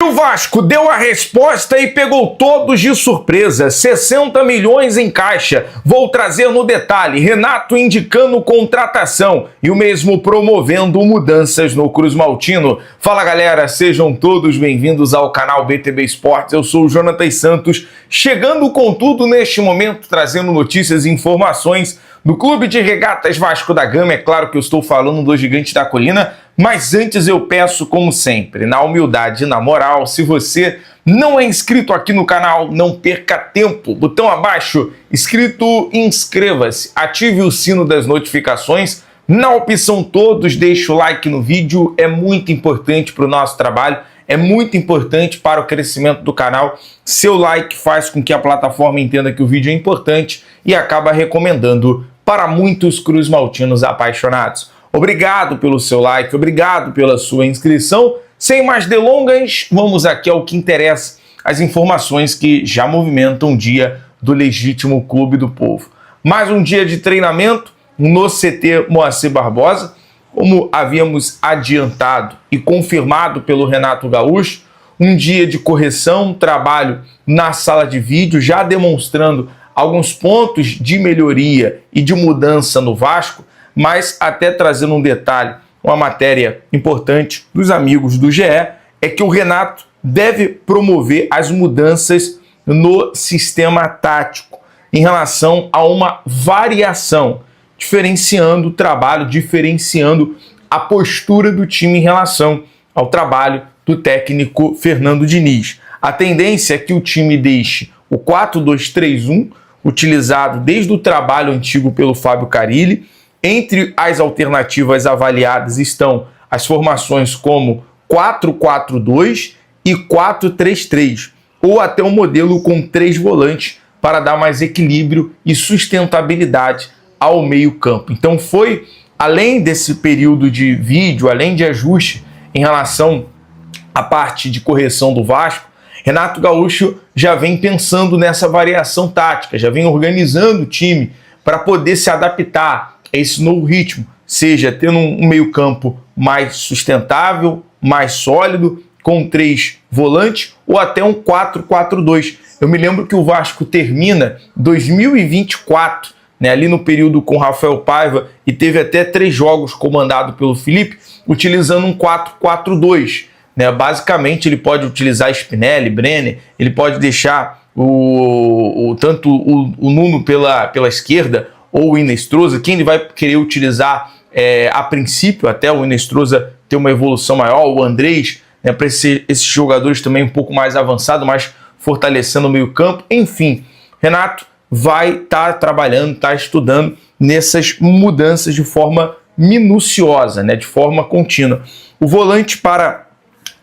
O Vasco deu a resposta e pegou todos de surpresa. 60 milhões em caixa. Vou trazer no detalhe. Renato indicando contratação e o mesmo promovendo mudanças no Cruz Maltino. Fala galera, sejam todos bem-vindos ao canal BTB Esportes. Eu sou o Jonatas Santos, chegando com tudo neste momento, trazendo notícias e informações do Clube de Regatas Vasco da Gama. É claro que eu estou falando do Gigante da Colina, mas antes eu peço, como sempre, na humildade e na moral, se você não é inscrito aqui no canal, não perca tempo. Botão abaixo, inscrito, inscreva-se, ative o sino das notificações. Na opção todos, deixe o like no vídeo, é muito importante para o nosso trabalho, é muito importante para o crescimento do canal. Seu like faz com que a plataforma entenda que o vídeo é importante e acaba recomendando para muitos Cruz Maltinos apaixonados. Obrigado pelo seu like, obrigado pela sua inscrição. Sem mais delongas, vamos aqui ao que interessa, as informações que já movimentam o dia do legítimo Clube do Povo. Mais um dia de treinamento no CT Moacir Barbosa, como havíamos adiantado e confirmado pelo Renato Gaúcho, um dia de correção, trabalho na sala de vídeo, já demonstrando alguns pontos de melhoria e de mudança no Vasco, mas até trazendo um detalhe, uma matéria importante dos amigos do GE, é que o Renato deve promover as mudanças no sistema tático em relação a uma variação, diferenciando o trabalho, diferenciando a postura do time em relação ao trabalho do técnico Fernando Diniz. A tendência é que o time deixe o 4-2-3-1, utilizado desde o trabalho antigo pelo Fábio Carille. Entre as alternativas avaliadas estão as formações como 4-4-2 e 4-3-3, ou até um modelo com 3 volantes para dar mais equilíbrio e sustentabilidade ao meio-campo. Então foi, além desse período de vídeo, além de ajuste em relação à parte de correção do Vasco, Renato Gaúcho já vem pensando nessa variação tática, já vem organizando o time para poder se adaptar a esse novo ritmo, seja tendo um meio-campo mais sustentável, mais sólido, com 3 volantes, ou até um 4-4-2. Eu me lembro que o Vasco termina 2024, ali no período com Rafael Paiva, e teve até 3 jogos comandado pelo Felipe, utilizando um 4-4-2. Basicamente, ele pode utilizar Spinelli, Brenner, ele pode deixar tanto o Nuno pela esquerda, ou o Inestrosa, quem ele vai querer utilizar a princípio, até o Inestrosa ter uma evolução maior, o Andrés, para esses jogadores também um pouco mais avançados, mais fortalecendo o meio campo. Enfim, Renato vai estar trabalhando, está estudando nessas mudanças de forma minuciosa, de forma contínua. O volante, para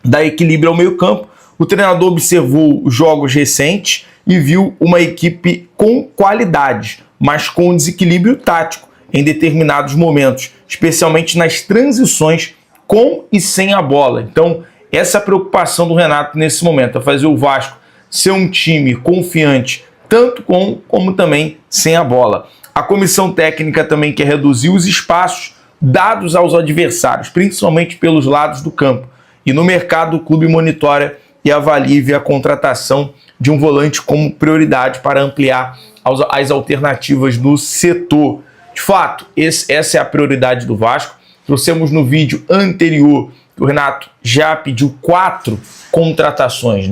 dar equilíbrio ao meio campo, o treinador observou os jogos recentes e viu uma equipe com qualidade, mas com desequilíbrio tático em determinados momentos, especialmente nas transições com e sem a bola. Então, essa é a preocupação do Renato nesse momento, é fazer o Vasco ser um time confiante, tanto com como também sem a bola. A comissão técnica também quer reduzir os espaços dados aos adversários, principalmente pelos lados do campo. E no mercado, o clube monitora e avalia a contratação de um volante como prioridade para ampliar as alternativas no setor. De fato, essa é a prioridade do Vasco. Trouxemos no vídeo anterior que o Renato já pediu 4 contratações,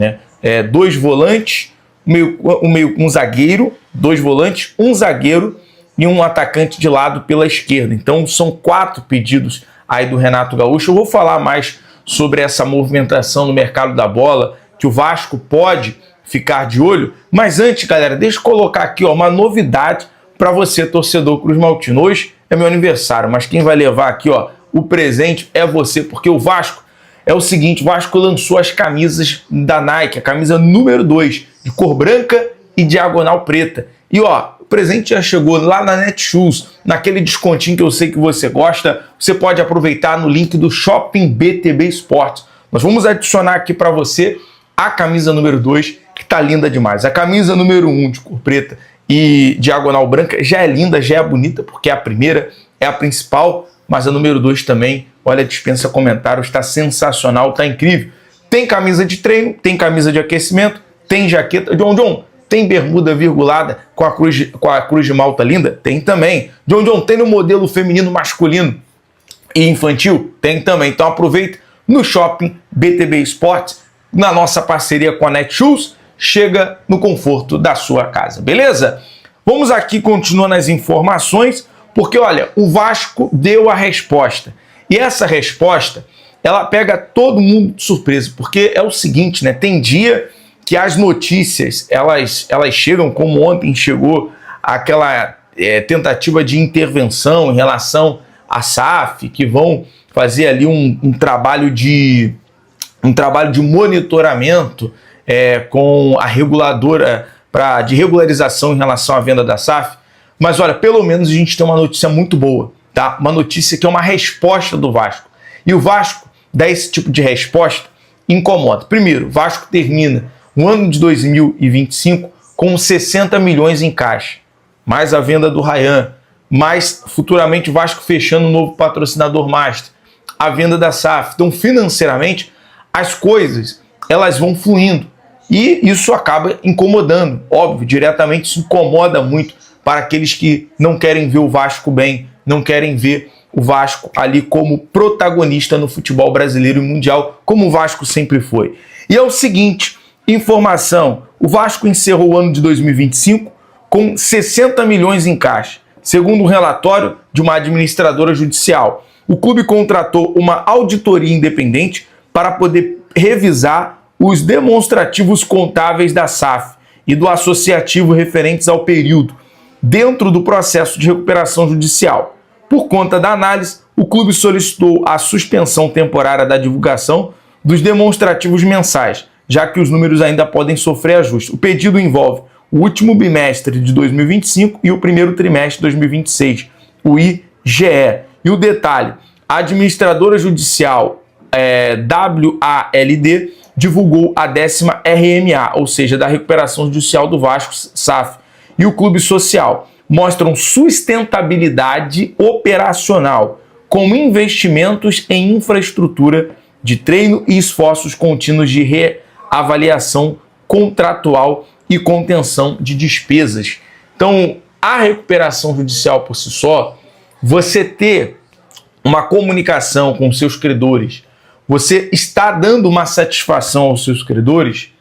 2 volantes, um zagueiro, 2 volantes, um zagueiro e um atacante de lado pela esquerda. Então são 4 pedidos aí do Renato Gaúcho. Eu vou falar mais sobre essa movimentação no mercado da bola, que o Vasco pode ficar de olho. Mas antes, galera, deixa eu colocar aqui uma novidade para você, torcedor Cruz Maltino. Hoje é meu aniversário, mas quem vai levar aqui o presente é você, porque o Vasco é o seguinte, o Vasco lançou as camisas da Nike, a camisa número 2, de cor branca e diagonal preta. E o presente já chegou lá na Netshoes, naquele descontinho que eu sei que você gosta. Você pode aproveitar no link do Shopping BTB Esportes. Nós vamos adicionar aqui para você a camisa número 2, que tá linda demais. A camisa número 1 de cor preta e diagonal branca já é linda, já é bonita, porque a primeira é a principal, mas a número 2 também, olha, dispensa comentários, está sensacional, está incrível. Tem camisa de treino, tem camisa de aquecimento, tem jaqueta. John, tem bermuda virgulada com a cruz de malta linda? Tem também. John, tem no modelo feminino, masculino e infantil? Tem também. Então aproveita no Shopping BTB Esportes, na nossa parceria com a Netshoes, chega no conforto da sua casa, beleza? Vamos aqui continuar nas informações, porque olha, o Vasco deu a resposta. E essa resposta, ela pega todo mundo de surpresa, porque é o seguinte, né? Tem dia que as notícias, elas chegam, como ontem chegou aquela tentativa de intervenção em relação à SAF, que vão fazer ali um trabalho de monitoramento com a reguladora de regularização em relação à venda da SAF. Mas olha, pelo menos a gente tem uma notícia muito boa, tá? Uma notícia que é uma resposta do Vasco. E o Vasco dá esse tipo de resposta, incomoda. Primeiro, o Vasco termina o ano de 2025 com 60 milhões em caixa, mais a venda do Ryan, mais futuramente o Vasco fechando um novo patrocinador master, a venda da SAF. Então, financeiramente, as coisas elas vão fluindo e isso acaba incomodando. Óbvio, diretamente isso incomoda muito para aqueles que não querem ver o Vasco bem, não querem ver o Vasco ali como protagonista no futebol brasileiro e mundial, como o Vasco sempre foi. E é o seguinte, informação, o Vasco encerrou o ano de 2025 com 60 milhões em caixa, segundo um relatório de uma administradora judicial. O clube contratou uma auditoria independente para poder revisar os demonstrativos contábeis da SAF e do associativo referentes ao período, dentro do processo de recuperação judicial. Por conta da análise, o clube solicitou a suspensão temporária da divulgação dos demonstrativos mensais, já que os números ainda podem sofrer ajuste. O pedido envolve o último bimestre de 2025 e o primeiro trimestre de 2026, o IGE. E o detalhe, a administradora judicial WALD divulgou a 10ª RMA, ou seja, da recuperação judicial do Vasco, SAF, e o Clube Social mostram sustentabilidade operacional, com investimentos em infraestrutura de treino e esforços contínuos de reavaliação contratual e contenção de despesas. Então, a recuperação judicial por si só, você ter uma comunicação com seus credores, você está dando uma satisfação aos seus credores,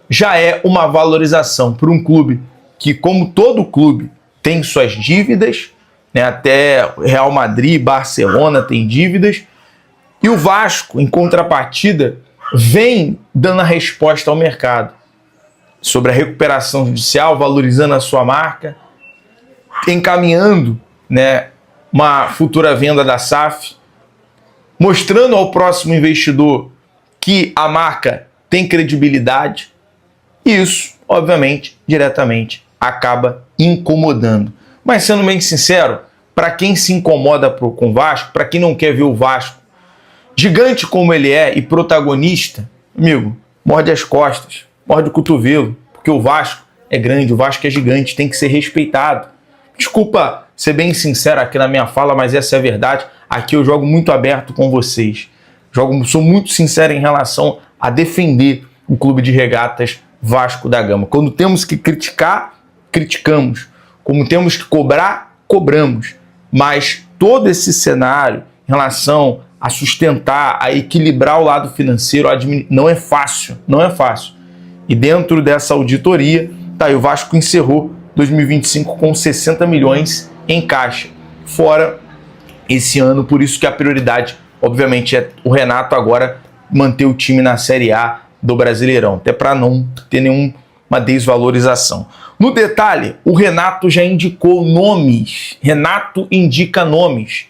já é uma valorização para um clube que, como todo clube, tem suas dívidas, né? Até Real Madrid, Barcelona tem dívidas, e o Vasco, em contrapartida, vem dando a resposta ao mercado sobre a recuperação judicial, valorizando a sua marca, encaminhando, né, uma futura venda da SAF, mostrando ao próximo investidor que a marca tem credibilidade. E isso, obviamente, diretamente acaba incomodando. Mas sendo bem sincero, para quem se incomoda com o Vasco, para quem não quer ver o Vasco gigante como ele é e protagonista, amigo, morde as costas, morde o cotovelo, porque o Vasco é grande, o Vasco é gigante, tem que ser respeitado. Desculpa ser bem sincero aqui na minha fala, mas essa é a verdade. Aqui eu jogo muito aberto com vocês. Sou muito sincero em relação a defender o Clube de Regatas Vasco da Gama. Quando temos que criticar, criticamos. Como temos que cobrar, cobramos. Mas todo esse cenário em relação a sustentar, a equilibrar o lado financeiro, não é fácil, não é fácil. E dentro dessa auditoria, tá aí, o Vasco encerrou 2025 com 60 milhões em caixa, fora esse ano, por isso que a prioridade, obviamente, é o Renato agora manter o time na Série A do Brasileirão, até para não ter nenhuma desvalorização. No detalhe, o Renato já indicou nomes, Renato indica nomes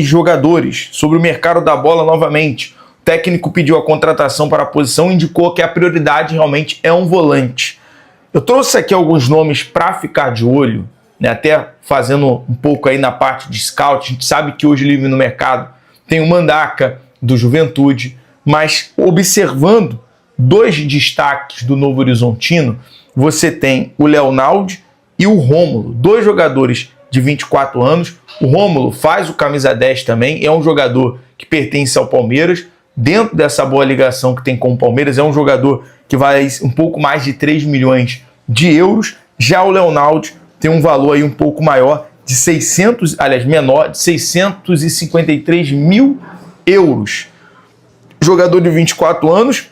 de jogadores. Sobre o mercado da bola novamente, o técnico pediu a contratação para a posição e indicou que a prioridade realmente é um volante. Eu trouxe aqui alguns nomes para ficar de olho, né, até fazendo um pouco aí na parte de scout. A gente sabe que hoje livre no mercado tem o Mandaca do Juventude, mas observando dois destaques do Novo Horizontino, você tem o Leonaldo e o Rômulo, dois jogadores de 24 anos. O Rômulo faz o camisa 10 também, é um jogador que pertence ao Palmeiras, dentro dessa boa ligação que tem com o Palmeiras. É um jogador que vale um pouco mais de 3 milhões de euros. Já o Leonardo tem um valor aí um pouco maior, menor, de 653 mil euros. Jogador de 24 anos,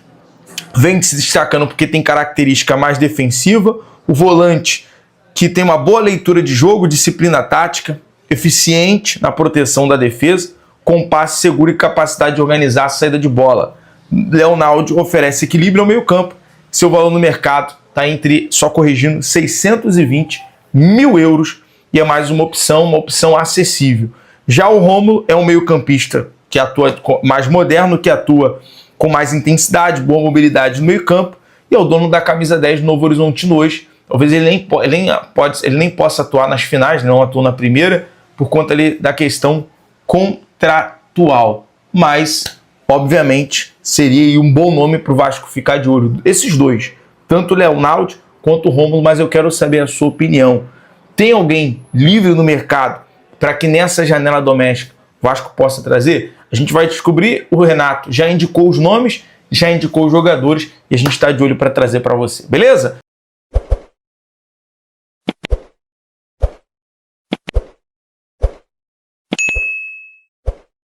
vem se destacando porque tem característica mais defensiva. O volante que tem uma boa leitura de jogo, disciplina tática, eficiente na proteção da defesa, com passe seguro e capacidade de organizar a saída de bola. Leonardo oferece equilíbrio ao meio campo. Seu valor no mercado está entre, só corrigindo, 620 mil euros e é mais uma opção acessível. Já o Rômulo é um meio-campista que atua mais moderno, que atua com mais intensidade, boa mobilidade no meio campo e é o dono da camisa 10 do Novo Horizontino hoje. Talvez ele nem possa atuar nas finais, não atua na primeira, por conta ali da questão contratual. Mas, obviamente, seria um bom nome para o Vasco ficar de olho. Esses dois, tanto o Leonardo quanto o Rômulo, mas eu quero saber a sua opinião. Tem alguém livre no mercado para que nessa janela doméstica o Vasco possa trazer? A gente vai descobrir. O Renato já indicou os nomes, já indicou os jogadores e a gente está de olho para trazer para você. Beleza?